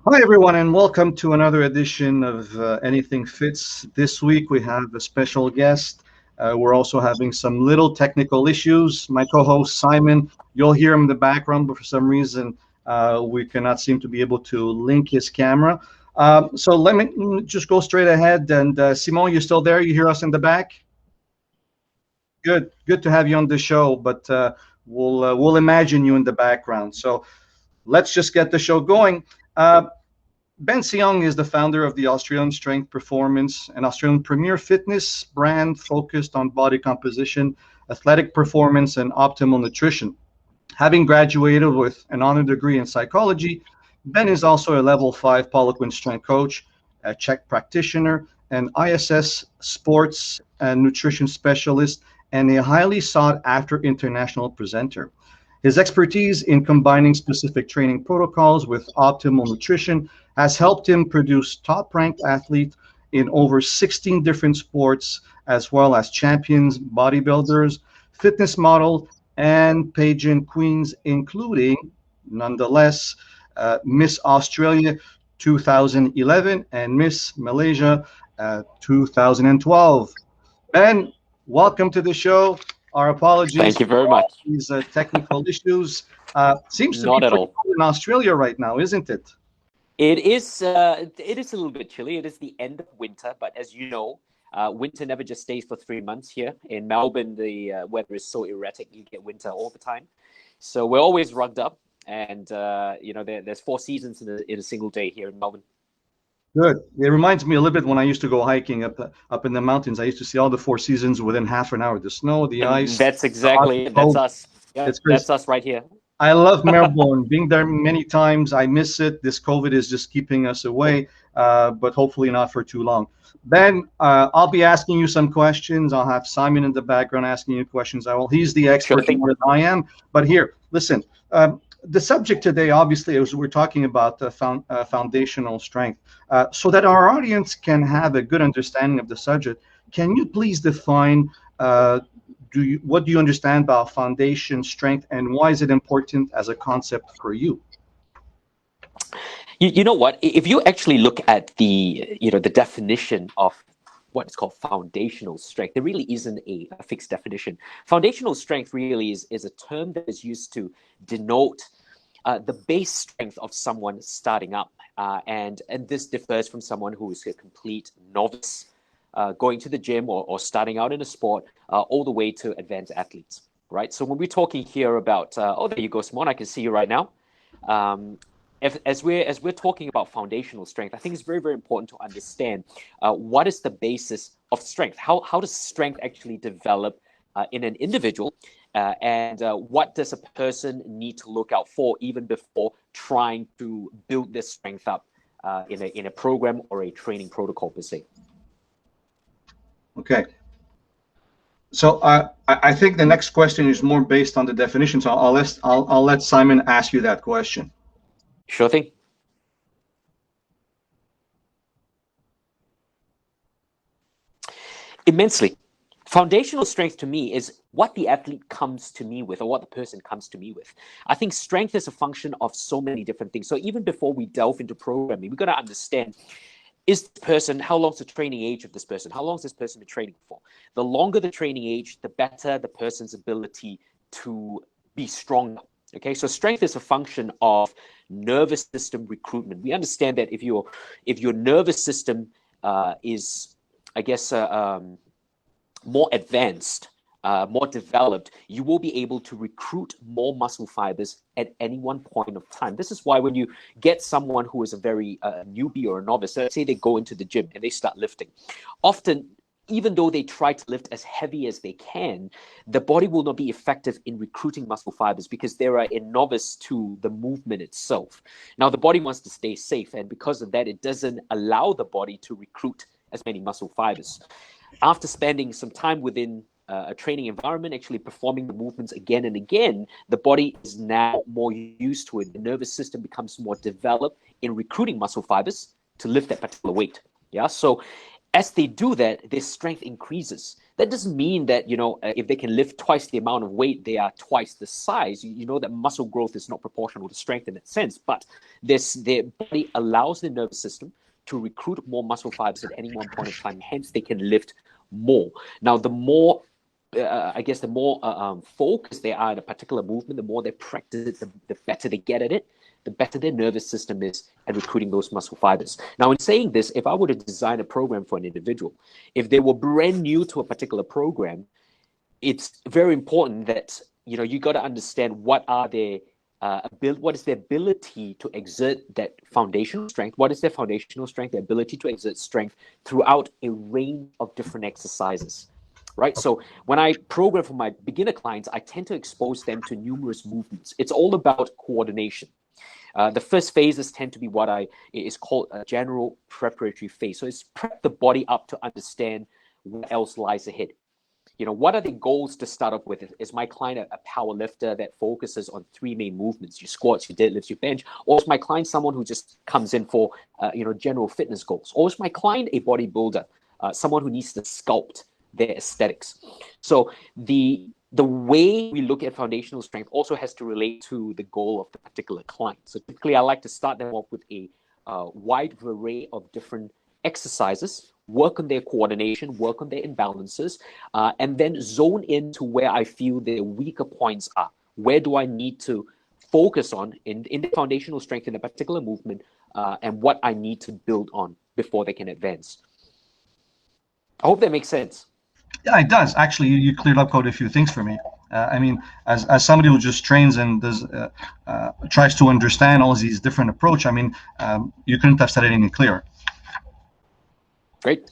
Hi, everyone, and welcome to another edition of Anything Fits. This week we have a special guest. We're also having some little technical issues. My co host, Simon, you'll hear him in the background, but for some reason we cannot seem to be able to link his camera. So let me just go straight ahead. And Simon, you still there? You hear us in the back? Good to have you on the show, but we'll imagine you in the background. So let's just get the show going. Uh, Ben Siong is the founder of the Australian Strength Performance, an Australian premier fitness brand focused on body composition, athletic performance, and optimal nutrition. Having graduated with an honor degree in psychology, Ben is also a level 5 Poliquin strength coach, a Czech practitioner, an ISS sports and nutrition specialist, and a highly sought after international presenter. His expertise in combining specific training protocols with optimal nutrition has helped him produce top ranked athletes in over 16 different sports, as well as champions, bodybuilders, fitness models, and pageant queens, including, nonetheless, Miss Australia 2011 and Miss Malaysia 2012. Ben, welcome to the show. Our apologies Thank you for very all much. these technical issues. Seems to be Not at pretty all. cold in Australia right now, isn't it? It is a little bit chilly. It is the end of winter, but as you know, winter never just stays for 3 months here. In Melbourne, the weather is so erratic, you get winter all the time. So we're always rugged up, and there's four seasons in a single day here in Melbourne. Good. It reminds me a little bit when I used to go hiking up in the mountains. I used to see all the four seasons within half an hour. The snow, the And ice, that's the hot, exactly it. That's cold. us. Yeah, It's crazy. that's us right here. I love Melbourne. Being there many times, I miss it. This COVID is just keeping us away, but hopefully not for too long. Ben, I'll be asking you some questions. I'll have Simon in the background asking you questions. He's the Sure expert thing. more than I am. But here, listen. The subject today, obviously, is we're talking about foundational strength. So that our audience can have a good understanding of the subject, can you please define what do you understand about foundation strength and why is it important as a concept for you? You know what? If you actually look at the definition of what is called foundational strength, there really isn't a fixed definition. Foundational strength really is a term that is used to denote the base strength of someone starting up, and this differs from someone who is a complete novice, going to the gym or starting out in a sport, all the way to advanced athletes. Right. So when we're talking here about, oh, there you go, Simone. I can see you right now. Um, as we're talking about foundational strength, I think it's very, very important to understand what is the basis of strength. How does strength actually develop in an individual, and what does a person need to look out for even before trying to build this strength up in a program or a training protocol per se. Okay. So I think the next question is more based on the definition. So I'll let Simon ask you that question. Sure thing. Immensely. Foundational strength to me is what the athlete comes to me with, or what the person comes to me with. I think strength is a function of so many different things. So even before we delve into programming, we've got to understand, is this person, how long's the training age of this person? How long has this person been training for? The longer the training age, the better the person's ability to be stronger. Okay, so strength is a function of nervous system recruitment. We understand that if your nervous system is, I guess, more advanced, more developed, you will be able to recruit more muscle fibers at any one point of time. This is why when you get someone who is a very newbie or a novice, let's say they go into the gym and they start lifting, often, even though they try to lift as heavy as they can, the body will not be effective in recruiting muscle fibers because they are a novice to the movement itself. Now, the body wants to stay safe, and because of that, it doesn't allow the body to recruit as many muscle fibers. After spending some time within a training environment, actually performing the movements again and again, the body is now more used to it. The nervous system becomes more developed in recruiting muscle fibers to lift that particular weight. Yeah. So As they do that, their strength increases. That doesn't mean that, if they can lift twice the amount of weight, they are twice the size. You know that muscle growth is not proportional to strength in that sense, but their body allows the nervous system to recruit more muscle fibers at any one point of time. Hence, they can lift more. Now, the more the more focused they are in a particular movement, the more they practice it, the better they get at it, the better their nervous system is at recruiting those muscle fibers. Now, in saying this, if I were to design a program for an individual, if they were brand new to a particular program, it's very important that you got to understand what is their ability to exert that foundational strength. What is their foundational strength? Their ability to exert strength throughout a range of different exercises. Right. So when I program for my beginner clients, I tend to expose them to numerous movements. It's all about coordination. The first phases tend to be what is called a general preparatory phase. So it's prep the body up to understand what else lies ahead. What are the goals to start off with? Is my client a power lifter that focuses on three main movements, your squats, your deadlifts, your bench? Or is my client someone who just comes in for, general fitness goals? Or is my client a bodybuilder, someone who needs to sculpt their aesthetics? So the way we look at foundational strength also has to relate to the goal of the particular client. So typically, I like to start them off with a wide array of different exercises, work on their coordination, work on their imbalances, and then zone into where I feel their weaker points are. Where do I need to focus on in the foundational strength in a particular movement, and what I need to build on before they can advance? I hope that makes sense. Yeah, it does. Actually, you cleared up quite a few things for me. As somebody who just trains and tries to understand all these different approach, you couldn't have said it any clearer. Great.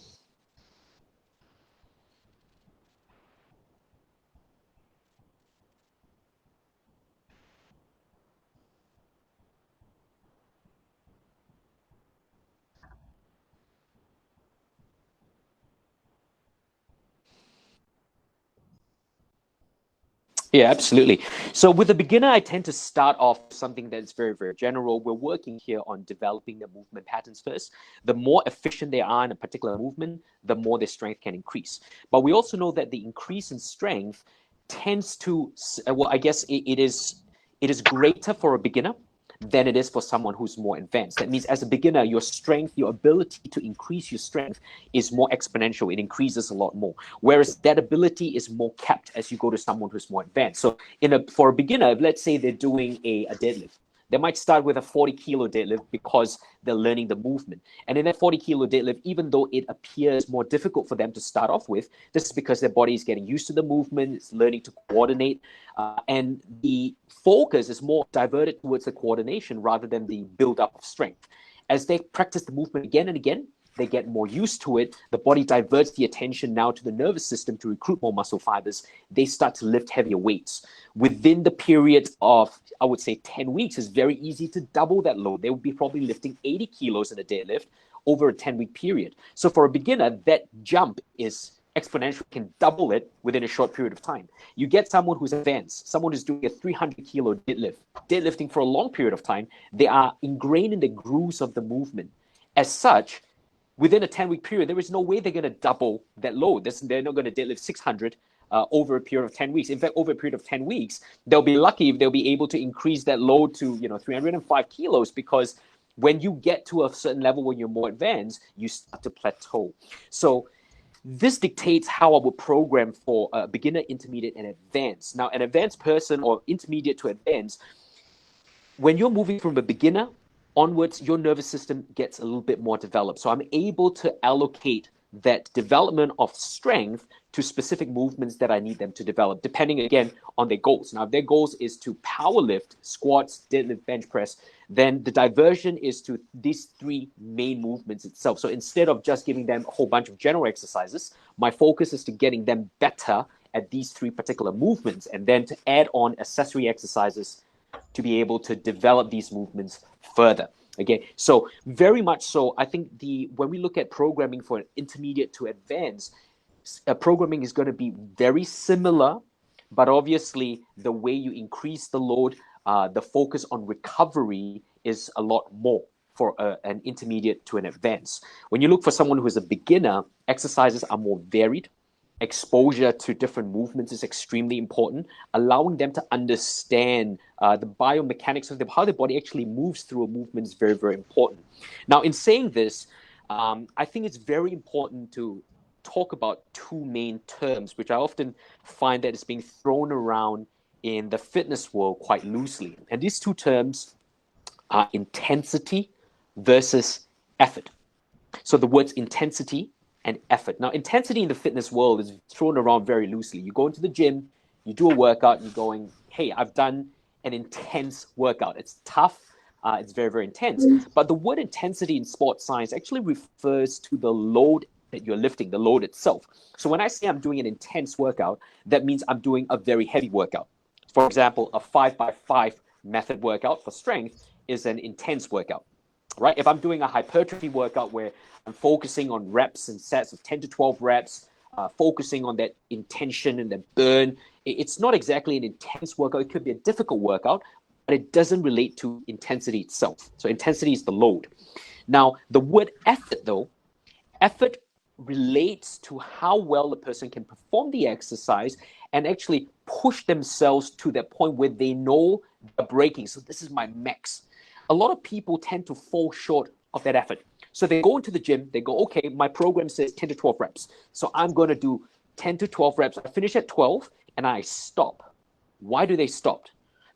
Yeah, absolutely. So with a beginner, I tend to start off something that's very, very general. We're working here on developing the movement patterns first. The more efficient they are in a particular movement, the more their strength can increase. But we also know that the increase in strength tends to, well, I guess it is greater for a beginner than it is for someone who's more advanced. That means as a beginner, your strength, your ability to increase your strength is more exponential. It increases a lot more. Whereas that ability is more capped as you go to someone who's more advanced. So for a beginner, let's say they're doing a deadlift. They might start with a 40-kilo deadlift because they're learning the movement. And in that 40-kilo deadlift, even though it appears more difficult for them to start off with, this is because their body is getting used to the movement, it's learning to coordinate, and the focus is more diverted towards the coordination rather than the build-up of strength. As they practice the movement again and again, they get more used to it. The body diverts the attention now to the nervous system to recruit more muscle fibers. They start to lift heavier weights. Within the period of, I would say, 10 weeks, it's very easy to double that load. They would be probably lifting 80 kilos in a deadlift over a 10-week period. So for a beginner, that jump is exponential, can double it within a short period of time. You get someone who's advanced, someone who's doing a 300-kilo deadlifting for a long period of time. They are ingrained in the grooves of the movement. As such, within a 10-week period, there is no way they're going to double that load. They're not going to deadlift 600 over a period of 10 weeks. In fact, over a period of 10 weeks, they'll be lucky if they'll be able to increase that load to 305 kilos, because when you get to a certain level when you're more advanced, you start to plateau. So this dictates how I would program for a beginner, intermediate, and advanced. Now, an advanced person or intermediate to advanced, when you're moving from a beginner onwards, your nervous system gets a little bit more developed. So I'm able to allocate that development of strength to specific movements that I need them to develop, depending, again, on their goals. Now, if their goals is to power lift, squats, deadlift, bench press, then the diversion is to these three main movements itself. So instead of just giving them a whole bunch of general exercises, my focus is to getting them better at these three particular movements, and then to add on accessory exercises to be able to develop these movements further. Okay, so very much so, I think when we look at programming for an intermediate to advanced, programming is going to be very similar, but obviously the way you increase the load, the focus on recovery is a lot more for an intermediate to an advanced. When you look for someone who is a beginner, exercises are more varied. Exposure to different movements is extremely important. Allowing them to understand the biomechanics of how their body actually moves through a movement is very, very important. Now, in saying this, I think it's very important to talk about two main terms, which I often find that is being thrown around in the fitness world quite loosely. And these two terms are intensity versus effort. So the words intensity and effort. Now, intensity in the fitness world is thrown around very loosely. You go into the gym, you do a workout, you're going, hey, I've done an intense workout. It's tough. It's very, very intense. But the word intensity in sports science actually refers to the load that you're lifting, the load itself. So when I say I'm doing an intense workout, that means I'm doing a very heavy workout. For example, a 5x5 method workout for strength is an intense workout, right? If I'm doing a hypertrophy workout where I'm focusing on reps and sets of 10 to 12 reps, focusing on that intention and the burn, it's not exactly an intense workout. It could be a difficult workout, but it doesn't relate to intensity itself. So intensity is the load. Now, the word effort, though, effort relates to how well the person can perform the exercise and actually push themselves to that point where they know they're breaking. So this is my max. A lot of people tend to fall short of that effort. So they go into the gym, they go, okay, my program says 10 to 12 reps. So I'm going to do 10 to 12 reps. I finish at 12 and I stop. Why do they stop?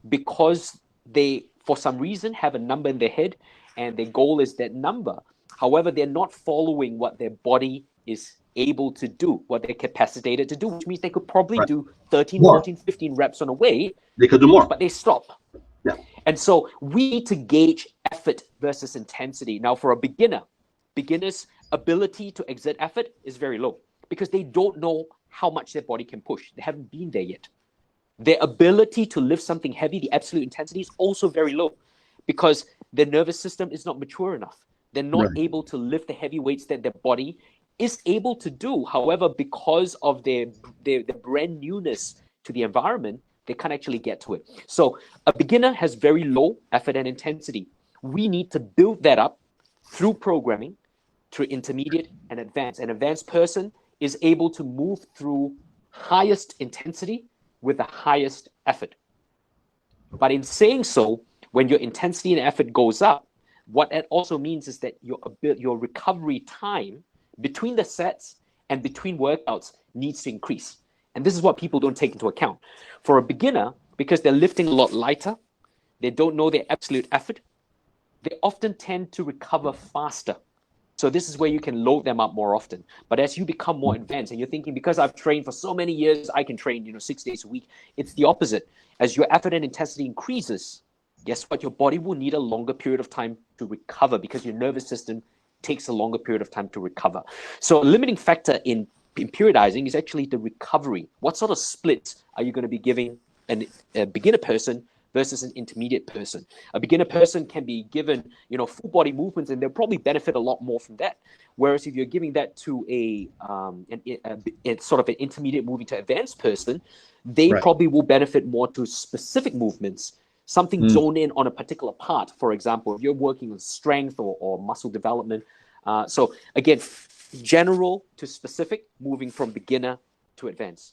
Because they, for some reason, have a number in their head and their goal is that number. However, they're not following what their body is able to do, what they're capacitated to do, which means they could probably Right. do 13, More. 14, 15 reps on a weight. They could do more. But they stop. Yeah. And so we need to gauge effort versus intensity. Now, for a beginner's ability to exert effort is very low because they don't know how much their body can push. They haven't been there yet. Their ability to lift something heavy, the absolute intensity, is also very low because their nervous system is not mature enough. They're not able to lift the heavy weights that their body is able to do. However, because of their brand newness to the environment, they can't actually get to it. So a beginner has very low effort and intensity. We need to build that up through programming to intermediate and advanced. An advanced person is able to move through highest intensity with the highest effort. But in saying so, when your intensity and effort goes up, what that also means is that your recovery time between the sets and between workouts needs to increase. And this is what people don't take into account. For a beginner, because they're lifting a lot lighter, they don't know their absolute effort, they often tend to recover faster. So this is where you can load them up more often. But as you become more advanced and you're thinking, because I've trained for so many years, I can train 6 days a week. It's the opposite. As your effort and intensity increases, guess what? Your body will need a longer period of time to recover because your nervous system takes a longer period of time to recover. So a limiting factor in periodizing is actually the recovery. What sort of splits are you going to be giving a beginner person versus an intermediate person? A beginner person can be given, full body movements, and they'll probably benefit a lot more from that. Whereas if you're giving that to a sort of an intermediate moving to advanced person, they probably will benefit more to specific movements, something zoned in on a particular part. For example, if you're working on strength or muscle development. So again, general to specific, moving from beginner to advanced.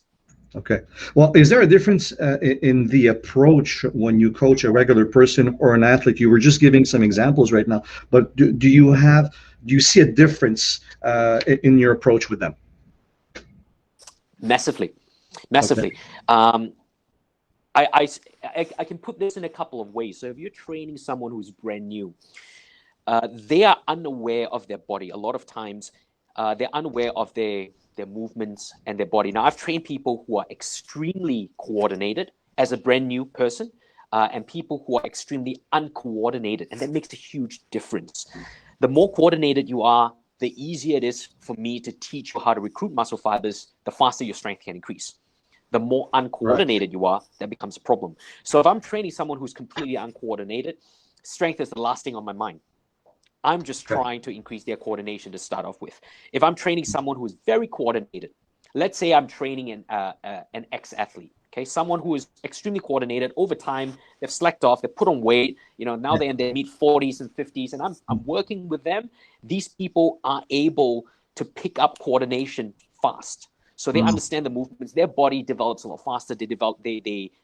Okay. Well, is there a difference in the approach when you coach a regular person or an athlete? You were just giving some examples right now, but do you see a difference in your approach with them? Massively. Okay. I can put this in a couple of ways. So if you're training someone who's brand new, they are unaware of their body. A lot of times, they're unaware of their movements and their body. Now, I've trained people who are extremely coordinated as a brand new person, and people who are extremely uncoordinated, and that makes a huge difference. The more coordinated you are, the easier it is for me to teach you how to recruit muscle fibers, the faster your strength can increase. The more uncoordinated you are, that becomes a problem. So if I'm training someone who's completely uncoordinated, strength is the last thing on my mind. I'm just trying to increase their coordination to start off with. If I'm training someone who is very coordinated, let's say I'm training an ex-athlete, Okay, someone who is extremely coordinated over time, they've slacked off, they've put on weight, now they're in their mid-40s and 50s, and I'm working with them. These people are able to pick up coordination fast. So they understand the movements, their body develops a lot faster, they're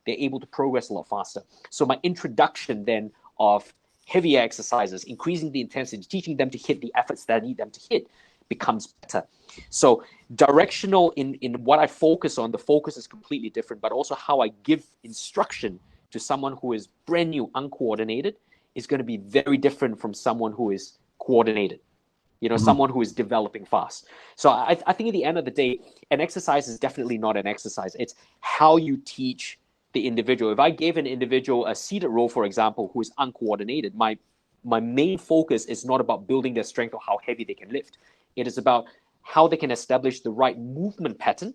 able to progress a lot faster. So my introduction then of heavier exercises, increasing the intensity, teaching them to hit the efforts that I need them to hit becomes better. So directional in what I focus on, the focus is completely different, but also how I give instruction to someone who is brand new, uncoordinated, is going to be very different from someone who is coordinated, someone who is developing fast. So I think at the end of the day, an exercise is definitely not an exercise. It's how you teach the individual. If I gave an individual a seated row, for example, who is uncoordinated, my main focus is not about building their strength or how heavy they can lift. It is about how they can establish the right movement pattern,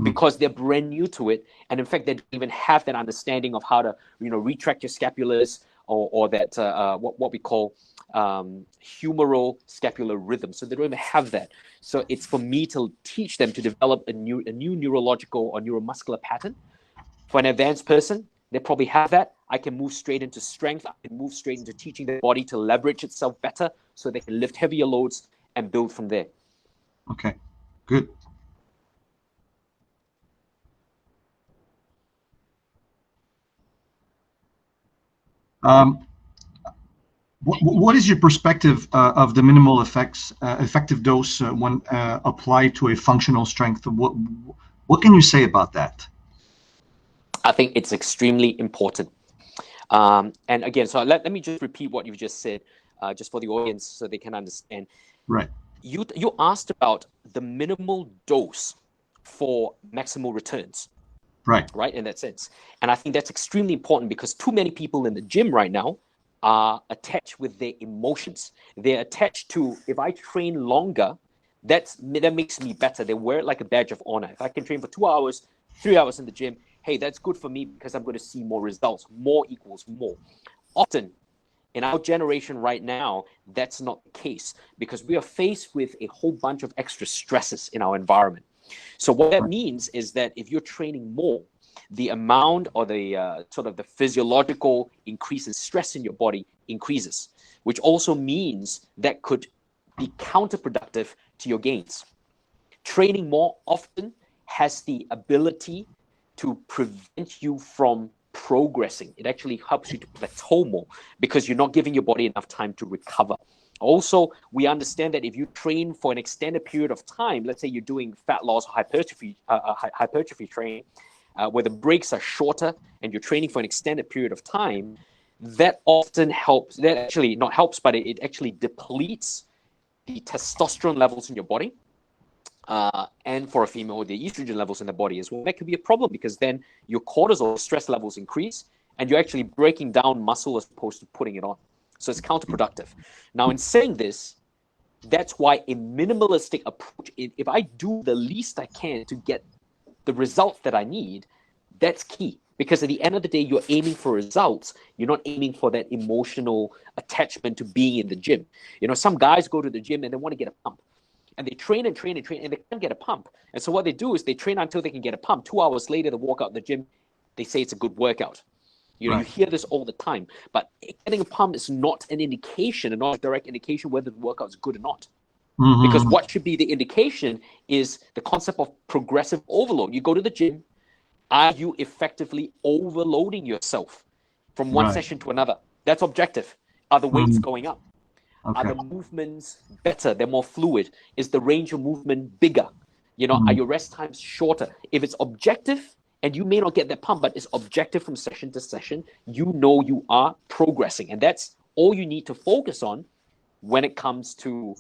because they're brand new to it. And in fact, they don't even have that understanding of how to, retract your scapulars or that what we call humeral scapular rhythm. So they don't even have that. So it's for me to teach them to develop a new neurological or neuromuscular pattern. For an advanced person, they probably have that. I can move straight into strength. I can move straight into teaching their body to leverage itself better so they can lift heavier loads and build from there. Okay, good. What is your perspective of the minimal effective dose when applied to a functional strength? What can you say about that? I think it's extremely important. And again, so let me just repeat what you just said, just for the audience so they can understand. Right. You asked about the minimal dose for maximal returns. Right, in that sense. And I think that's extremely important, because too many people in the gym right now are attached with their emotions. They're attached to, if I train longer, that makes me better. They wear it like a badge of honor. If I can train for 2 hours, 3 hours in the gym, hey, that's good for me because I'm going to see more results. More equals more. Often in our generation right now, that's not the case, because we are faced with a whole bunch of extra stresses in our environment. So what that means is that if you're training more, the amount or the sort of the physiological increase in stress in your body increases, which also means that could be counterproductive to your gains. Training more often has the ability to prevent you from progressing. It actually helps you to plateau more, because you're not giving your body enough time to recover. Also, we understand that if you train for an extended period of time, let's say you're doing fat loss or hypertrophy training, where the breaks are shorter and you're training for an extended period of time, that often helps. That actually not helps, but it actually depletes the testosterone levels in your body. And for a female, the estrogen levels in the body as well. That could be a problem, because then your cortisol stress levels increase and you're actually breaking down muscle as opposed to putting it on. So it's counterproductive. Now, in saying this, that's why a minimalistic approach, if I do the least I can to get the results that I need, that's key. Because at the end of the day, you're aiming for results. You're not aiming for that emotional attachment to being in the gym. Some guys go to the gym and they want to get a pump. And they train and train and train, and they can't get a pump. And so what they do is they train until they can get a pump. 2 hours later, they walk out the gym. They say it's a good workout. You hear this all the time. But getting a pump is not an indication, and not a direct indication whether the workout is good or not. Because what should be the indication is the concept of progressive overload. You go to the gym. Are you effectively overloading yourself from one session to another? That's objective. Are the weights going up? Okay. Are the movements better? They're more fluid. Is the range of movement bigger? Are your rest times shorter? If it's objective, and you may not get that pump, but it's objective from session to session, you are progressing. And that's all you need to focus on when it comes to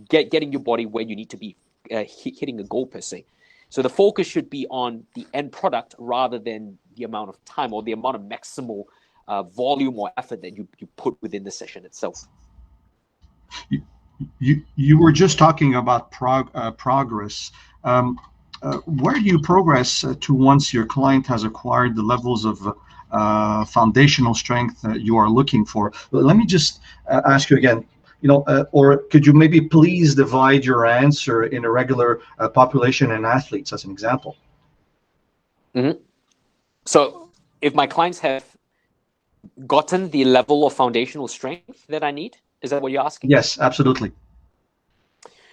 getting your body where you need to be, hitting a goal per se. So the focus should be on the end product rather than the amount of time or the amount of maximal volume or effort that you put within the session itself. You were just talking about progress. Where do you progress to once your client has acquired the levels of foundational strength that you are looking for? Let me just ask you again, or could you maybe please divide your answer in a regular population and athletes as an example? Mhm. So if my clients have gotten the level of foundational strength that I need, is that what you're asking? Yes, absolutely.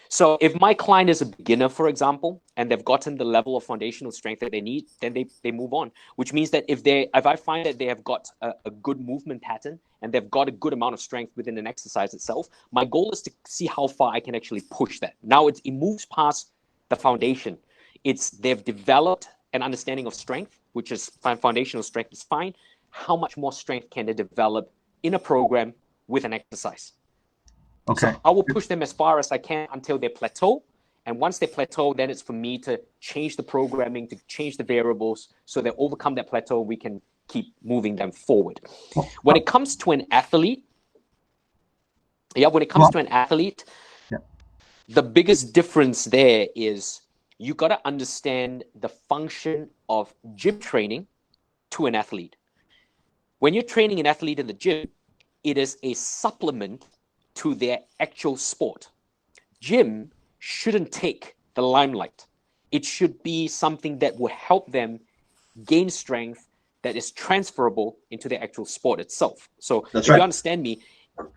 So if my client is a beginner, for example, and they've gotten the level of foundational strength that they need, then they move on. Which means that if I find that they have got a good movement pattern and they've got a good amount of strength within an exercise itself, my goal is to see how far I can actually push that. Now it moves past the foundation. They've developed an understanding of strength, which is foundational strength is fine. How much more strength can they develop in a program with an exercise? Okay. So I will push them as far as I can until they plateau. And once they plateau, then it's for me to change the programming, to change the variables so they overcome that plateau. We can keep moving them forward. Well, When it comes to an athlete, when it comes well, to an athlete, yeah. the biggest difference there is you got to understand the function of gym training to an athlete. When you're training an athlete in the gym, it is a supplement to their actual sport. Gym shouldn't take the limelight. It should be something that will help them gain strength that is transferable into the actual sport itself. So That's if you right. understand me,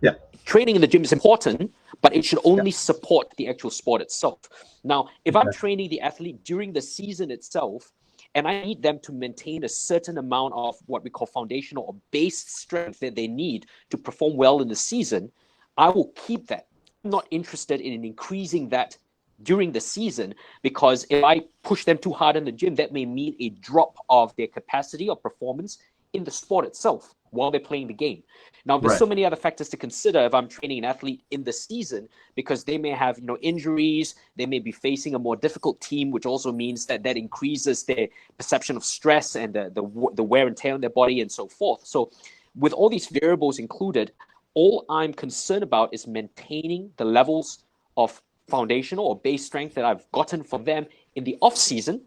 Yeah. training in the gym is important, but it should Yeah. only support the actual sport itself. Now, if I'm Okay. training the athlete during the season itself, and I need them to maintain a certain amount of what we call foundational or base strength that they need to perform well in the season, I will keep that. I'm not interested in increasing that during the season, because if I push them too hard in the gym, that may mean a drop of their capacity or performance in the sport itself while they're playing the game. Now, there's Right. so many other factors to consider if I'm training an athlete in the season, because they may have injuries, they may be facing a more difficult team, which also means that increases their perception of stress and the wear and tear on their body and so forth. So, with all these variables included, all I'm concerned about is maintaining the levels of foundational or base strength that I've gotten from them in the off season,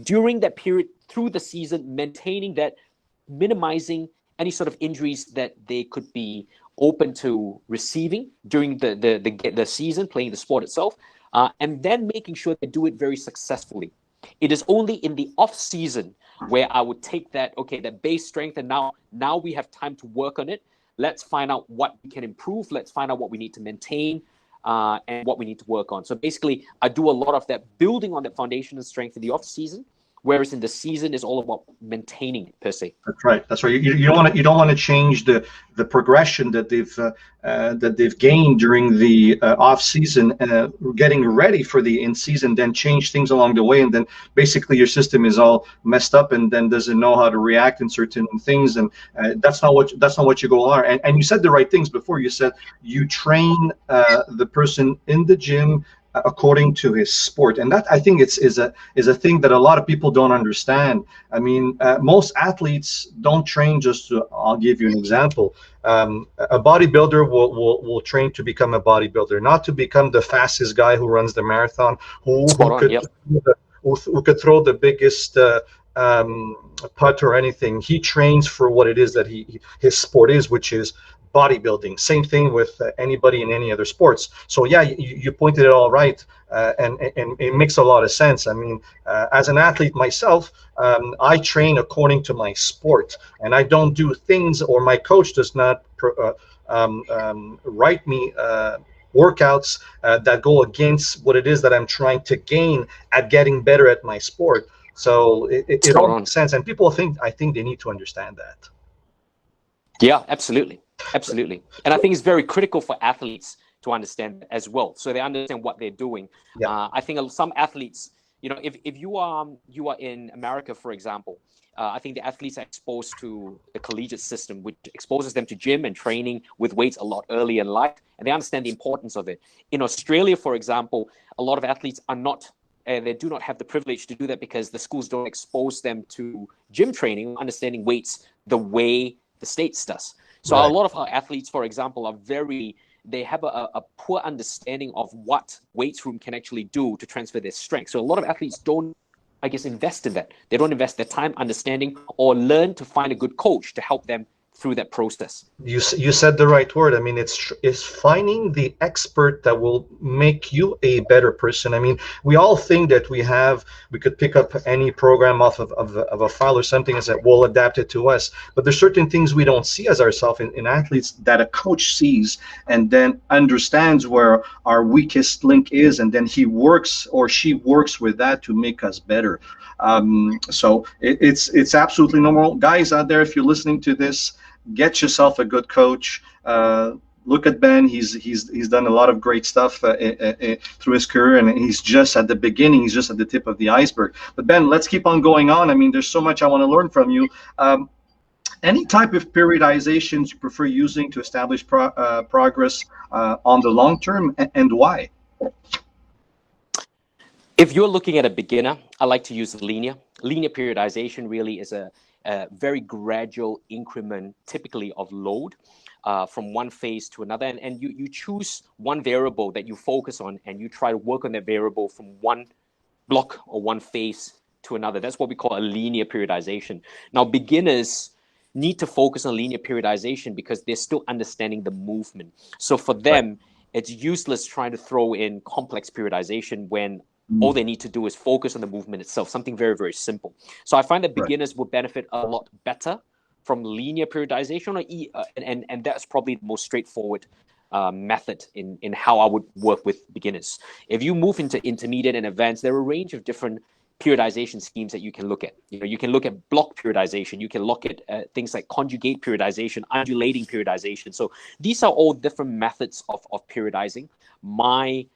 during that period through the season, maintaining that, minimizing any sort of injuries that they could be open to receiving during the season, playing the sport itself, and then making sure they do it very successfully. It is only in the off season where I would take that base strength, and now we have time to work on it. Let's find out what we can improve. Let's find out what we need to maintain, and what we need to work on. So basically, I do a lot of that building on that foundation and strength in the off season, whereas in the season is all about maintaining it per se. That's right. That's right. You don't want to change the progression that they've gained during the off season, getting ready for the in season. Then change things along the way, and then basically your system is all messed up, and then doesn't know how to react in certain things. And that's not what your goal are. And you said the right things before. You said you train the person in the gym according to his sport, and that I think is a thing that a lot of people don't understand. I mean, most athletes don't train just to. I'll give you an example. A bodybuilder will train to become a bodybuilder, not to become the fastest guy who runs the marathon, Spot on. Yep. who could throw the biggest putt or anything. He trains for what it is that his sport is, which is bodybuilding. Same thing with anybody in any other sports. So yeah, you pointed it all right, and it makes a lot of sense. I mean, as an athlete myself, I train according to my sport, and I don't do things, or my coach does not write me workouts that go against what it is that I'm trying to gain at getting better at my sport. So it Spot all on. makes sense, and people I think they need to understand that. Yeah, absolutely. Absolutely. And I think it's very critical for athletes to understand as well, so they understand what they're doing. Yeah. I think some athletes, if you are in America, for example, I think the athletes are exposed to the collegiate system, which exposes them to gym and training with weights a lot earlier in life, and they understand the importance of it. In Australia, for example, a lot of athletes are not, and they do not have the privilege to do that because the schools don't expose them to gym training, understanding weights the way the States does. So a Right. lot of our athletes, for example, they have a poor understanding of what weights room can actually do to transfer their strength. So a lot of athletes don't, invest in that. They don't invest their time understanding or learn to find a good coach to help them through that process. You said the right word. I mean, it's finding the expert that will make you a better person. I mean, we all think that we could pick up any program off of a file or something and say, we'll adapt it to us. But there's certain things we don't see as ourselves in athletes that a coach sees and then understands where our weakest link is, and then he works or she works with that to make us better. So it's absolutely normal. Guys out there, if you're listening to this, get yourself a good coach. Look at Ben. He's done a lot of great stuff through his career, and he's just at the beginning. He's just at the tip of the iceberg. But Ben, let's keep on going on. I mean, there's so much I want to learn from you. Any type of periodizations you prefer using to establish progress on the long term, and why? If you're looking at a beginner, I like to use linear. Linear periodization really is a very gradual increment, typically of load from one phase to another. And you choose one variable that you focus on, and you try to work on that variable from one block or one phase to another. That's what we call a linear periodization. Now, beginners need to focus on linear periodization because they're still understanding the movement. So for them, it's useless trying to throw in complex periodization when all they need to do is focus on the movement itself, something very, very simple. So I find that beginners will benefit a lot better from linear periodization, and that's probably the most straightforward method in how I would work with beginners. If you move into intermediate and advanced, there are a range of different periodization schemes that you can look at. You can look at block periodization. You can look at things like conjugate periodization, undulating periodization. So these are all different methods of periodizing. My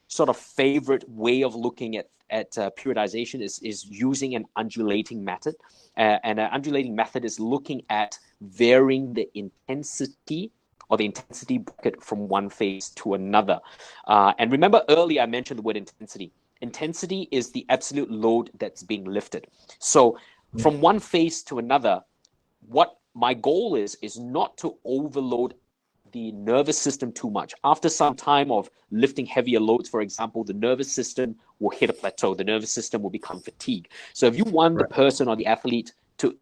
sort of favorite way of looking at periodization is using an undulating method. And an undulating method is looking at varying the intensity or the intensity bracket from one phase to another. And remember earlier I mentioned the word intensity. Intensity is the absolute load that's being lifted. So from one phase to another, what my goal is not to overload the nervous system too much. After some time of lifting heavier loads, for example, the nervous system will hit a plateau. The nervous system will become fatigued. So if you want the person or the athlete to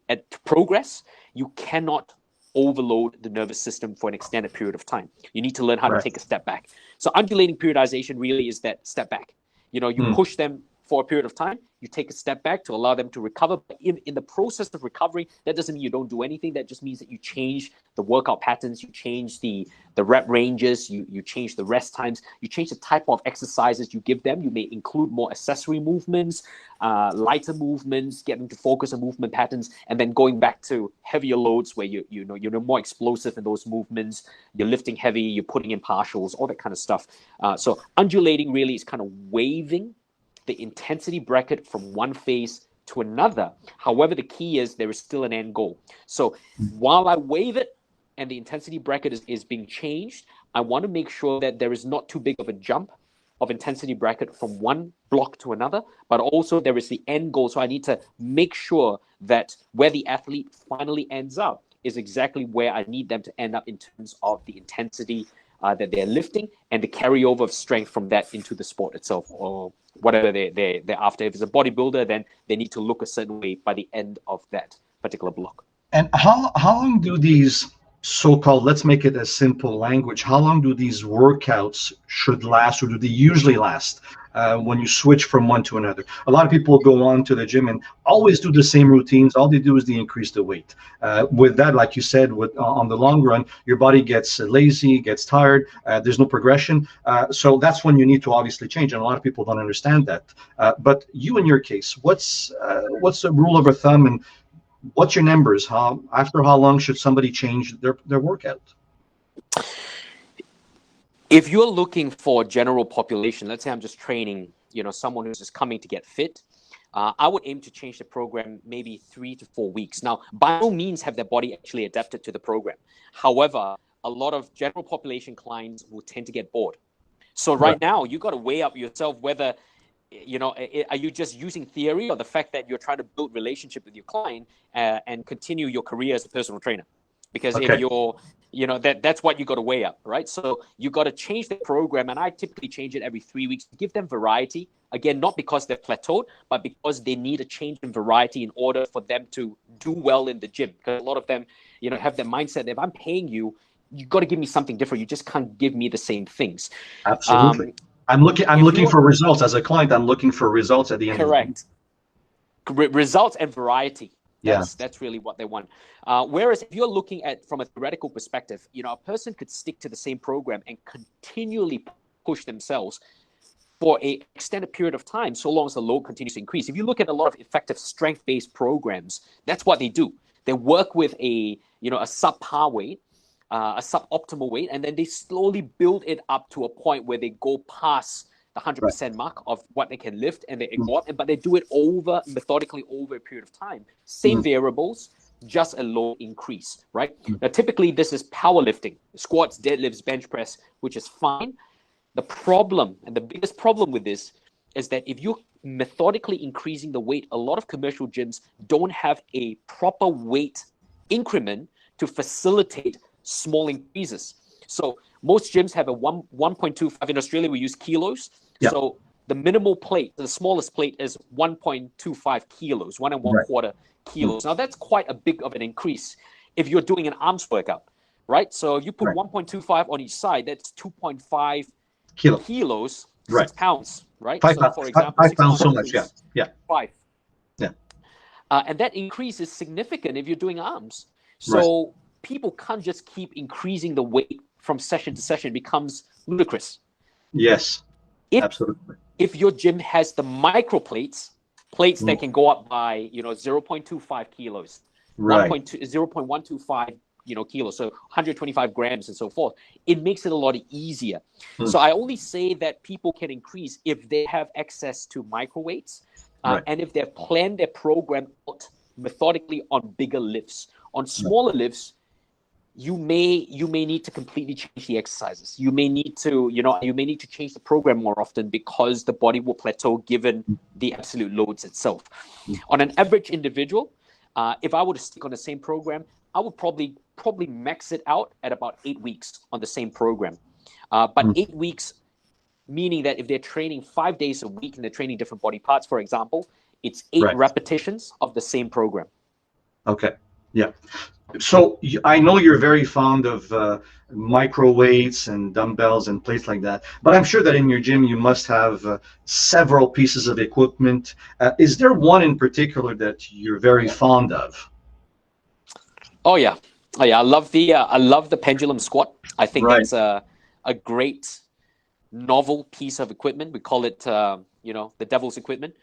progress, you cannot overload the nervous system for an extended period of time. You need to learn how to take a step back. So undulating periodization really is that step back. You push them for a period of time, you take a step back to allow them to recover. But in the process of recovery, that doesn't mean you don't do anything. That just means that you change the workout patterns, you change the rep ranges, you change the rest times, you change the type of exercises you give them. You may include more accessory movements, lighter movements, get them to focus on movement patterns, and then going back to heavier loads where you're more explosive in those movements. You're lifting heavy, you're putting in partials, all that kind of stuff. So undulating really is kind of waving the intensity bracket from one phase to another. However, the key is there is still an end goal. So while I wave it and the intensity bracket is being changed, I want to make sure that there is not too big of a jump of intensity bracket from one block to another, but also there is the end goal. So I need to make sure that where the athlete finally ends up is exactly where I need them to end up in terms of the intensity that they're lifting and the carryover of strength from that into the sport itself, or whatever they're after. If it's a bodybuilder, then they need to look a certain way by the end of that particular block. And how long do these so-called, let's make it a simple language, how long do these workouts should last, or do they usually last when you switch from one to another? A lot of people go on to the gym and always do the same routines. All they do is they increase the weight. With that, like you said, on the long run, your body gets lazy, gets tired. There's no progression. So that's when you need to obviously change. And a lot of people don't understand that. But you, in your case, what's the rule of thumb, and what's your numbers? After how long should somebody change their workout? If you're looking for general population, let's say I'm just training, someone who's just coming to get fit, I would aim to change the program maybe 3 to 4 weeks. Now, by no means have their body actually adapted to the program. However, a lot of general population clients will tend to get bored. So right now, you got to weigh up yourself whether, are you just using theory, or the fact that you're trying to build relationship with your client and continue your career as a personal trainer? Because if you're, that's what you got to weigh up, right? So you got to change the program, and I typically change it every 3 weeks to give them variety. Again, not because they're plateaued, but because they need a change in variety in order for them to do well in the gym. Because a lot of them, have that mindset that if I'm paying you, you got to give me something different. You just can't give me the same things. Absolutely. I'm looking for results as a client. I'm looking for results at the end of the day. Correct. Results and variety. Yeah. That's really what they want. Whereas if you're looking at from a theoretical perspective, a person could stick to the same program and continually push themselves for an extended period of time, so long as the load continues to increase. If you look at a lot of effective strength-based programs, that's what they do. They work with a subpar weight, a suboptimal weight, and then they slowly build it up to a point where they go past the 100% mark of what they can lift, and they ignore it, but they do it methodically over a period of time. Same variables, just a low increase, right? Now, typically, this is powerlifting, squats, deadlifts, bench press, which is fine. The problem, and the biggest problem with this, is that if you're methodically increasing the weight, a lot of commercial gyms don't have a proper weight increment to facilitate small increases. So most gyms have a 1.25. In Australia, we use kilos. Yeah. So the minimal plate, the smallest plate, is 1.25 kilos, 1.25 kilos. Now, that's quite a big of an increase if you're doing an arms workout, right? So if you put 1.25 on each side, that's 2.5 kilos, 6 pounds, right? 5 so, pounds, for example, 5 pounds so much, yeah. 5. Yeah. And that increase is significant if you're doing arms. So people can't just keep increasing the weight from session to session. It becomes ludicrous. Yes, absolutely. If your gym has the micro plates that can go up by 0.25 kilos, 0.125 kilos, so 125 grams and so forth, it makes it a lot easier. So I only say that people can increase if they have access to micro weights, and if they've planned their program out methodically on bigger lifts. On smaller lifts, you may need to completely change the exercises. You may need to change the program more often because the body will plateau given the absolute loads itself. On an average individual, if I were to stick on the same program, I would probably max it out at about 8 weeks on the same program. But 8 weeks, meaning that if they're training 5 days a week and they're training different body parts, for example, it's 8 repetitions of the same program. Okay. Yeah. So I know you're very fond of micro weights and dumbbells and plates like that, but I'm sure that in your gym you must have several pieces of equipment. Is there one in particular that you're very fond of? Oh yeah. I love the pendulum squat. I think it's a great novel piece of equipment. We call it the devil's equipment,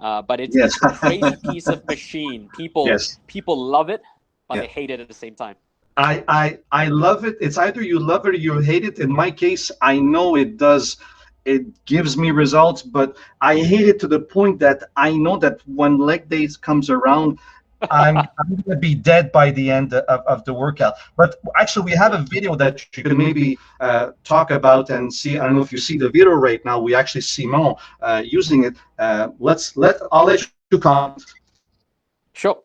but it's a crazy piece of machine. People love it, but they hate it at the same time. I love it. It's either you love it or you hate it. In my case, I know it does. It gives me results, but I hate it to the point that I know that when leg days comes around, I'm going to be dead by the end of the workout. But actually, we have a video that you can maybe talk about and see. I don't know if you see the video right now. We actually see Simon using it. I'll let you comment. Sure.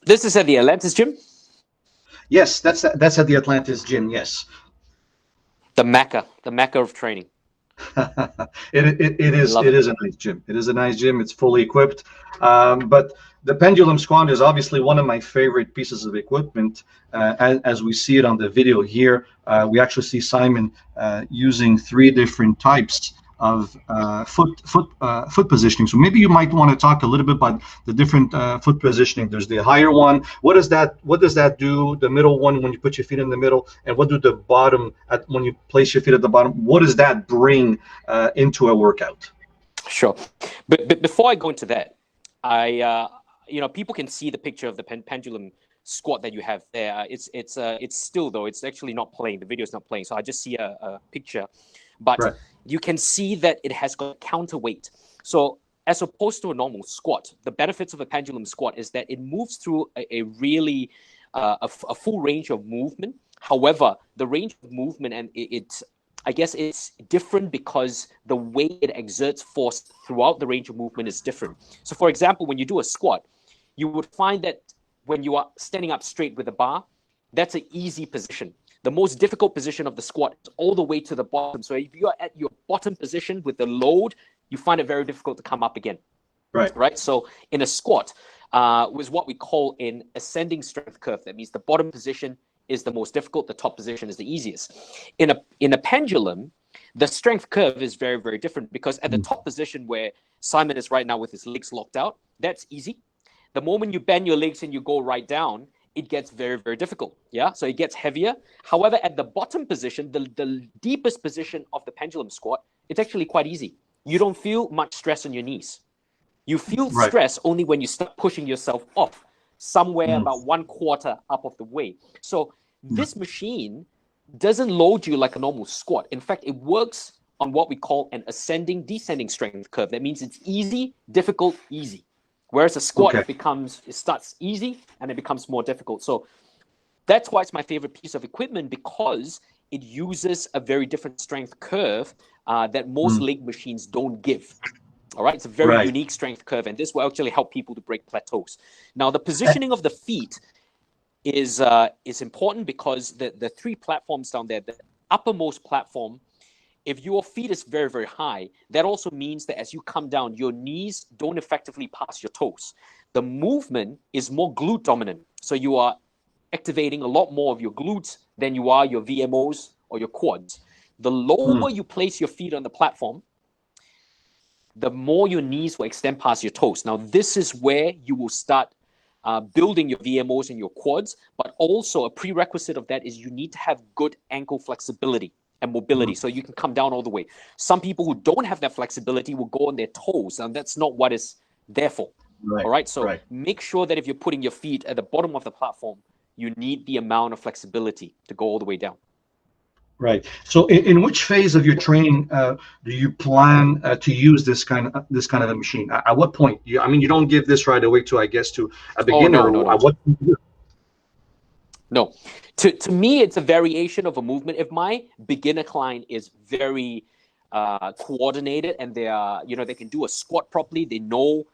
This is at the Atlantis gym? Yes, that's at the Atlantis gym, yes. The Mecca of training. It is a nice gym. It is a nice gym. It's fully equipped. But the pendulum squat is obviously one of my favorite pieces of equipment. As we see it on the video here, we actually see Simon using 3 different types of foot positioning. So maybe you might want to talk a little bit about the different foot positioning. There's the higher one. What does that do? The middle one, when you put your feet in the middle, and what do the bottom when you place your feet at the bottom? What does that bring into a workout? Sure, but before I go into that, people can see the picture of the pendulum squat that you have there. It's still, though. It's actually not playing. The video is not playing. So I just see a picture. But you can see that it has got counterweight. So as opposed to a normal squat, the benefits of a pendulum squat is that it moves through a really a full range of movement. However, the range of movement and I guess it's different because the way it exerts force throughout the range of movement is different. So for example, when you do a squat, you would find that when you are standing up straight with a bar, that's an easy position. The most difficult position of the squat is all the way to the bottom. So if you're at your bottom position with the load, you find it very difficult to come up again. Right. So in a squat, was what we call an ascending strength curve. That means the bottom position is the most difficult, the top position is the easiest. In a pendulum, the strength curve is very, very different, because at the top position where Simon is right now with his legs locked out, that's easy. The moment you bend your legs and you go right down, it gets very, very difficult. Yeah, so it gets heavier. However, at the bottom position, the deepest position of the pendulum squat, it's actually quite easy. You don't feel much stress on your knees. You feel stress only when you start pushing yourself off, somewhere about 1/4 up of the way. So this machine doesn't load you like a normal squat. In fact, it works on what we call an ascending, descending strength curve. That means it's easy, difficult, easy. Whereas a squat, it starts easy and it becomes more difficult. So that's why it's my favorite piece of equipment, because it uses a very different strength curve that most leg machines don't give. All right, it's a very unique strength curve, and this will actually help people to break plateaus. Now, the positioning of the feet is important, because the three platforms down there, the uppermost platform, if your feet is very, very high, that also means that as you come down, your knees don't effectively pass your toes. The movement is more glute dominant, so you are activating a lot more of your glutes than you are your VMOs or your quads. The lower you place your feet on the platform, the more your knees will extend past your toes. Now, this is where you will start building your VMOs and your quads, but also a prerequisite of that is you need to have good ankle flexibility and mobility, so you can come down all the way. Some people who don't have that flexibility will go on their toes, and that's not what it's there for. All right, so make sure that if you're putting your feet at the bottom of the platform, you need the amount of flexibility to go all the way down. Right. So, in which phase of your training do you plan to use this kind of a machine? At what point? You don't give this right away to, I guess, to a beginner. No. At what? No. To me, it's a variation of a movement. If my beginner client is very coordinated and they are, they can do a squat properly, they know.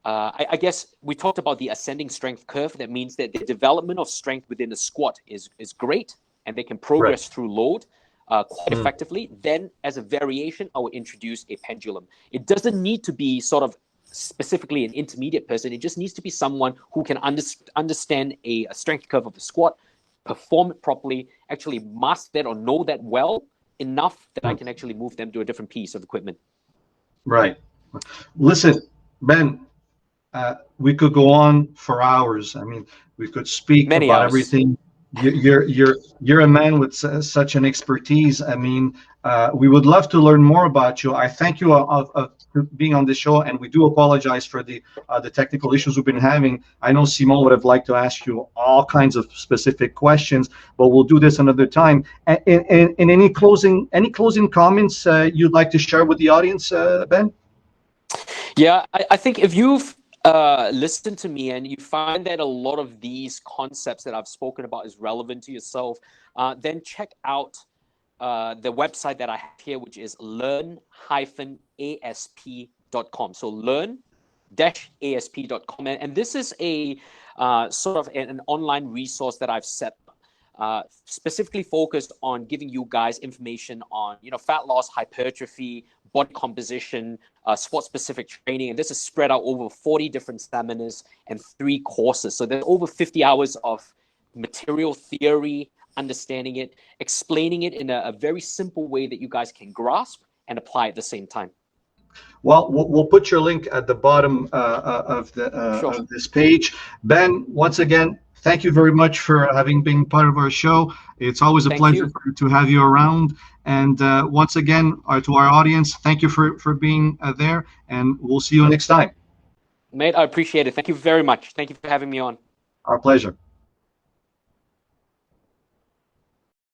I guess we talked about the ascending strength curve. That means that the development of strength within the squat is great, and they can progress through load quite effectively. Then, as a variation, I would introduce a pendulum. It doesn't need to be sort of specifically an intermediate person. It just needs to be someone who can understand a strength curve of the squat, perform it properly, actually master that or know that well enough that I can actually move them to a different piece of equipment. Right. Listen, Ben, we could go on for hours. We could speak Many about hours. everything. You're a man with such an expertise. We would love to learn more about you. I thank you of being on the show, and we do apologize for the technical issues we've been having. I know Simon would have liked to ask you all kinds of specific questions, but we'll do this another time. And any closing comments you'd like to share with the audience, Ben? Yeah, I think if you've listen to me and you find that a lot of these concepts that I've spoken about is relevant to yourself, then check out the website that I have here, which is learn-asp.com. So learn-asp.com. And this is a sort of an online resource that I've set specifically focused on giving you guys information on, fat loss, hypertrophy, body composition, sport-specific training. And this is spread out over 40 different seminars and 3 courses. So there's over 50 hours of material theory, understanding it, explaining it in a very simple way that you guys can grasp and apply at the same time. Well, we'll put your link at the bottom of this page. Ben, once again, thank you very much for having been part of our show. It's always a pleasure to have you around. And once again, to our audience, thank you for being there, and we'll see you next time. Mate, I appreciate it. Thank you very much. Thank you for having me on. Our pleasure.